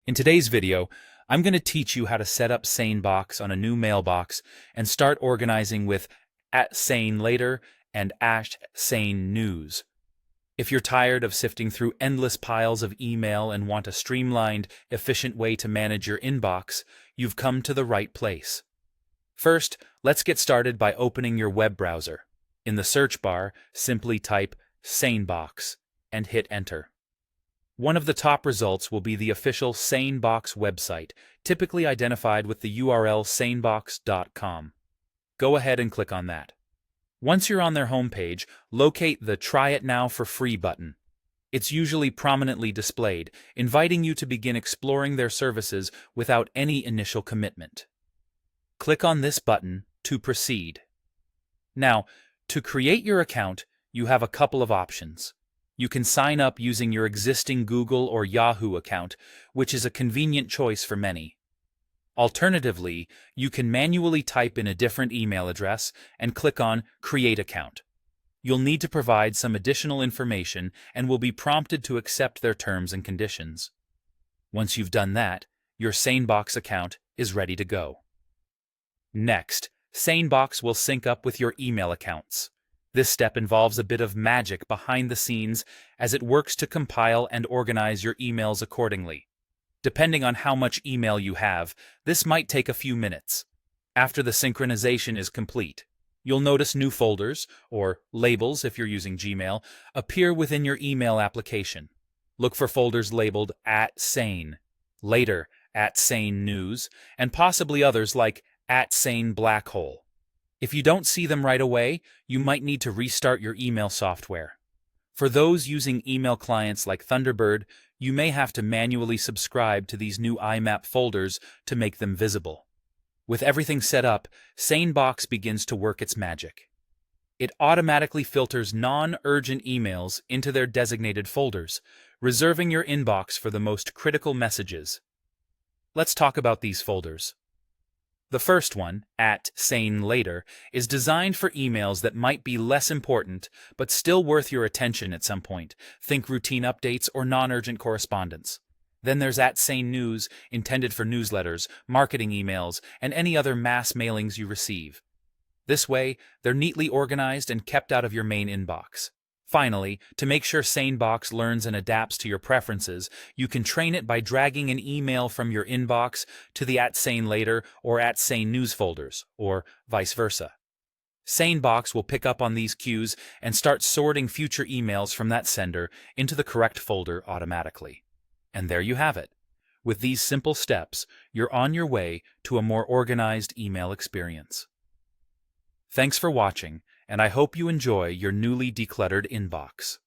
In today's video, I'm going to teach you how to set up SaneBox on a new mailbox and start organizing with @SaneLater and @SaneNews. If you're tired of sifting through endless piles of email and want a streamlined, efficient way to manage your inbox, you've come to the right place. First, let's get started by opening your web browser. In the search bar, simply type SaneBox and hit Enter. One of the top results will be the official SaneBox website, typically identified with the URL sanebox.com. Go ahead and click on that. Once you're on their homepage, locate the Try It Now for Free button. It's usually prominently displayed, inviting you to begin exploring their services without any initial commitment. Click on this button to proceed. Now, to create your account, you have a couple of options. You can sign up using your existing Google or Yahoo account, which is a convenient choice for many. Alternatively, you can manually type in a different email address and click on Create Account. You'll need to provide some additional information and will be prompted to accept their terms and conditions. Once you've done that, your SaneBox account is ready to go. Next, SaneBox will sync up with your email accounts. This step involves a bit of magic behind the scenes as it works to compile and organize your emails accordingly. Depending on how much email you have, this might take a few minutes. After the synchronization is complete, you'll notice new folders, or labels if you're using Gmail, appear within your email application. Look for folders labeled @Sane, later @SaneNews, and possibly others like @SaneBlackhole. If you don't see them right away, you might need to restart your email software. For those using email clients like Thunderbird, you may have to manually subscribe to these new IMAP folders to make them visible. With everything set up, SaneBox begins to work its magic. It automatically filters non-urgent emails into their designated folders, reserving your inbox for the most critical messages. Let's talk about these folders. The first one, @SaneLater, is designed for emails that might be less important but still worth your attention at some point. Think routine updates or non-urgent correspondence. Then there's @SaneNews, intended for newsletters, marketing emails, and any other mass mailings you receive. This way, they're neatly organized and kept out of your main inbox. Finally, to make sure SaneBox learns and adapts to your preferences, you can train it by dragging an email from your inbox to the @SaneLater or @SaneNews folders, or vice versa. SaneBox will pick up on these cues and start sorting future emails from that sender into the correct folder automatically. And there you have it. With these simple steps, you're on your way to a more organized email experience. Thanks for watching, and I hope you enjoy your newly decluttered inbox.